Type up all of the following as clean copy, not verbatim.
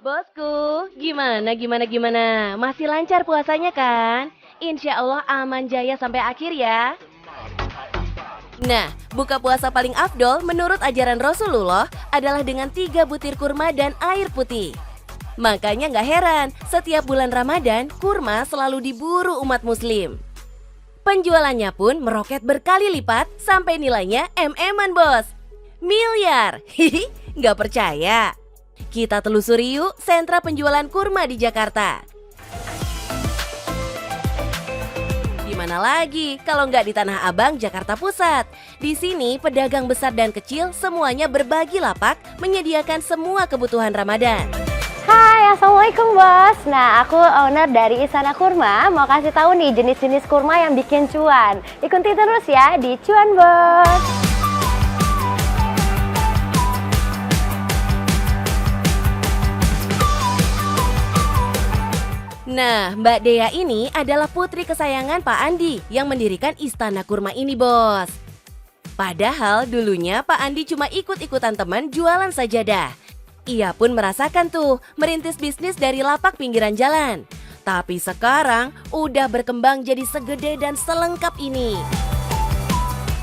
Bosku, gimana? Masih lancar puasanya kan? Insya Allah aman jaya sampai akhir ya. Nah, buka puasa paling afdol menurut ajaran Rasulullah adalah dengan 3 butir kurma dan air putih. Makanya nggak heran, setiap bulan Ramadan, kurma selalu diburu umat muslim. Penjualannya pun meroket berkali lipat sampai nilainya MM-an bos. Miliar, hihi, nggak percaya? Kita telusuri yuk sentra penjualan kurma di Jakarta. Di mana lagi kalau nggak di Tanah Abang, Jakarta Pusat. Di sini pedagang besar dan kecil semuanya berbagi lapak menyediakan semua kebutuhan Ramadan. Hai, Assalamualaikum bos. Nah, aku owner dari Istana Kurma. Mau kasih tahu nih jenis-jenis kurma yang bikin cuan. Ikuti terus ya di Cuan Bos. Nah, Mbak Dea ini adalah putri kesayangan Pak Andi yang mendirikan Istana Kurma ini, bos. Padahal dulunya Pak Andi cuma ikut-ikutan teman jualan sajadah. Ia pun merasakan tuh merintis bisnis dari lapak pinggiran jalan. Tapi sekarang udah berkembang jadi segede dan selengkap ini.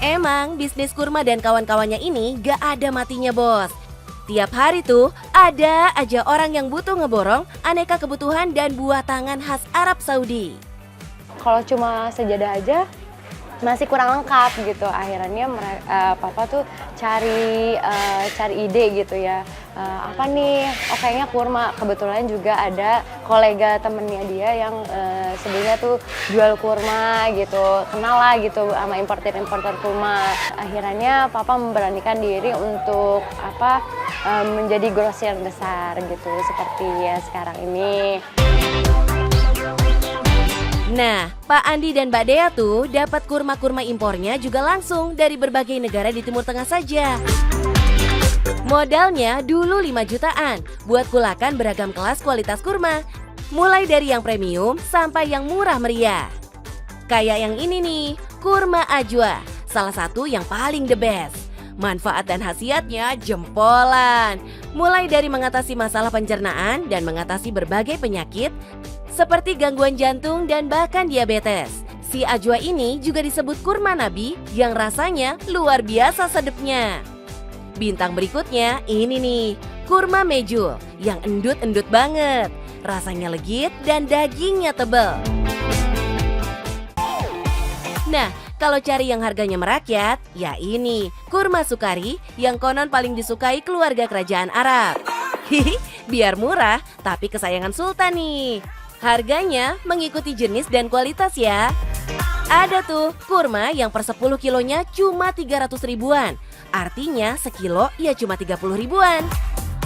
Emang bisnis kurma dan kawan-kawannya ini gak ada matinya, bos. Tiap hari tuh ada aja orang yang butuh ngeborong aneka kebutuhan dan buah tangan khas Arab Saudi. Kalau cuma sejadah aja masih kurang lengkap gitu. Akhirnya papa tuh cari ide gitu ya. Apa nih? Oh, kayaknya kurma. Kebetulan juga ada kolega temennya dia yang sebelumnya tuh jual kurma gitu. Kenal lah gitu sama importer kurma. Akhirnya papa memberanikan diri untuk menjadi grosir besar gitu seperti ya sekarang ini. Nah, Pak Andi dan Mbak Dea tuh dapat kurma-kurma impornya juga langsung dari berbagai negara di Timur Tengah saja. Modalnya dulu 5 jutaan buat kulakan beragam kelas kualitas kurma, mulai dari yang premium sampai yang murah meriah. Kayak yang ini nih, kurma ajwa, salah satu yang paling the best. Manfaat dan khasiatnya jempolan, mulai dari mengatasi masalah pencernaan dan mengatasi berbagai penyakit seperti gangguan jantung dan bahkan diabetes. Si ajwa ini juga disebut kurma nabi yang rasanya luar biasa sedapnya. Bintang berikutnya ini nih, kurma mejul yang endut-endut banget. Rasanya legit dan dagingnya tebal. Nah, kalau cari yang harganya merakyat, ya ini, kurma sukari yang konon paling disukai keluarga kerajaan Arab. Hihi, biar murah, tapi kesayangan sultan nih. Harganya mengikuti jenis dan kualitas ya. Ada tuh kurma yang per 10 kilonya cuma 300 ribuan. Artinya sekilo ya cuma 30 ribuan.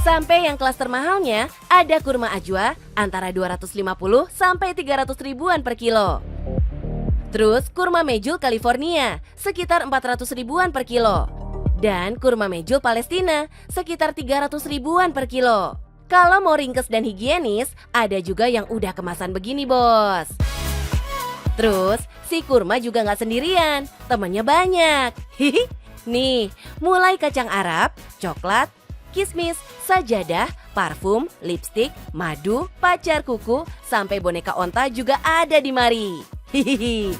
Sampai yang kelas termahalnya ada kurma ajwa antara 250 sampai 300 ribuan per kilo. Terus kurma mejul California sekitar 400 ribuan per kilo. Dan kurma mejul Palestina sekitar 300 ribuan per kilo. Kalau mau ringkes dan higienis, ada juga yang udah kemasan begini, bos. Terus, si kurma juga nggak sendirian, temennya banyak. Hihi. Nih, mulai kacang Arab, coklat, kismis, sajadah, parfum, lipstik, madu, pacar kuku, sampai boneka onta juga ada di mari. Hihihi.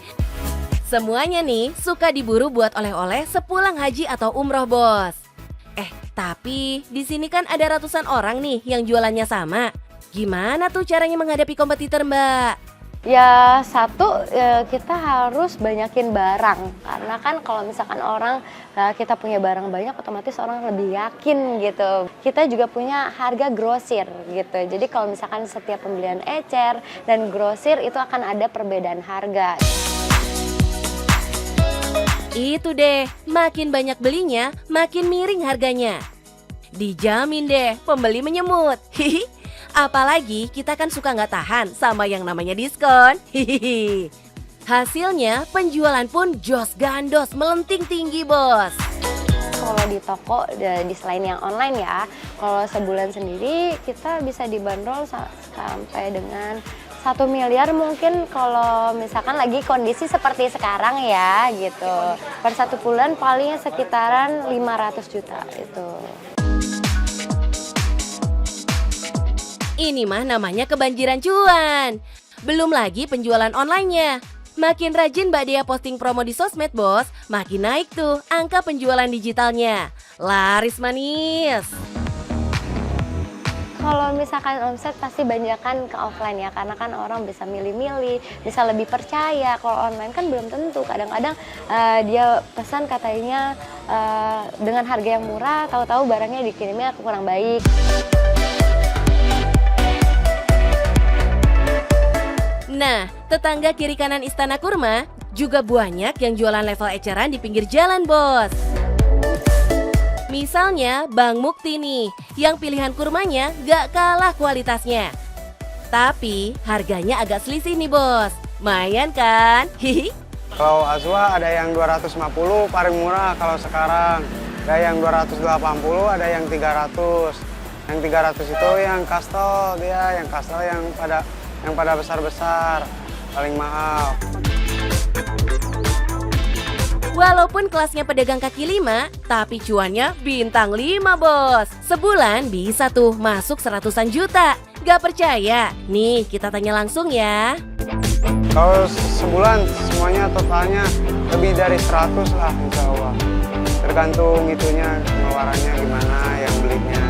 Semuanya nih suka diburu buat oleh-oleh sepulang haji atau umroh, bos. Tapi di sini kan ada ratusan orang nih yang jualannya sama. Gimana tuh caranya menghadapi kompetitor, Mbak? Ya satu, kita harus banyakin barang. Karena kan kalau misalkan kita punya barang banyak, otomatis orang lebih yakin gitu. Kita juga punya harga grosir gitu. Jadi kalau misalkan setiap pembelian ecer dan grosir itu akan ada perbedaan harga. Itu deh, makin banyak belinya, makin miring harganya. Dijamin deh, pembeli menyemut. Hihi. Apalagi kita kan suka nggak tahan sama yang namanya diskon. Hihihi. Hasilnya penjualan pun jos gandos melenting tinggi, bos. Kalau di toko, di selain yang online ya, kalau sebulan sendiri kita bisa dibanderol sampai dengan 1 miliar mungkin kalau misalkan lagi kondisi seperti sekarang ya gitu. Per 1 bulan palingnya sekitaran 500 juta itu. Ini mah namanya kebanjiran cuan. Belum lagi penjualan online-nya. Makin rajin Mbak Dea posting promo di sosmed bos, makin naik tuh angka penjualan digitalnya. Laris manis. Kalau misalkan omset pasti banyakan ke offline ya, karena kan orang bisa milih-milih, bisa lebih percaya. Kalau online kan belum tentu, kadang-kadang dia pesan katanya dengan harga yang murah, tahu-tahu barangnya dikirimnya kurang baik. Nah, tetangga kiri kanan Istana Kurma juga banyak yang jualan level eceran di pinggir jalan bos. Misalnya Bang Mukti nih, yang pilihan kurmanya gak kalah kualitasnya. Tapi harganya agak selisih nih bos, lumayan kan? Hihi. Kalau Azwa ada yang 250 paling murah kalau sekarang. Ada yang 280, ada yang 300. Yang 300 itu yang kastol dia, yang kastol yang pada besar-besar, paling mahal. Walaupun kelasnya pedagang kaki lima, tapi cuannya bintang 5 bos. Sebulan bisa tuh masuk 100-an juta. Gak percaya? Nih kita tanya langsung ya. Kalau sebulan semuanya totalnya lebih dari 100 lah insya Allah. Tergantung itunya, pengeluarannya gimana, yang belinya.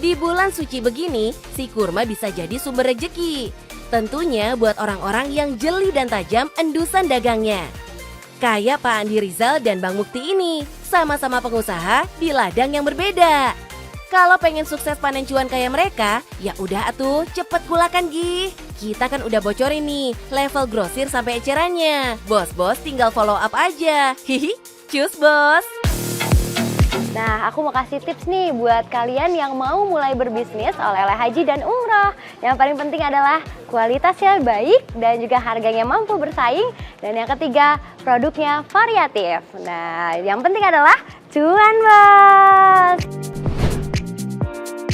Di bulan suci begini, si kurma bisa jadi sumber rejeki. Tentunya buat orang-orang yang jeli dan tajam endusan dagangnya. Kayak Pak Andi Rizal dan Bang Mukti ini, sama-sama pengusaha di ladang yang berbeda. Kalau pengen sukses panen cuan kayak mereka, ya udah atuh cepet gulakan gih. Kita kan udah bocorin nih level grosir sampai ecerannya. Bos-bos tinggal follow up aja. Hihi, cus bos. Nah, aku mau kasih tips nih buat kalian yang mau mulai berbisnis oleh-oleh haji dan umroh. Yang paling penting adalah kualitasnya baik dan juga harganya mampu bersaing. Dan yang ketiga, produknya variatif. Nah, yang penting adalah cuan bos.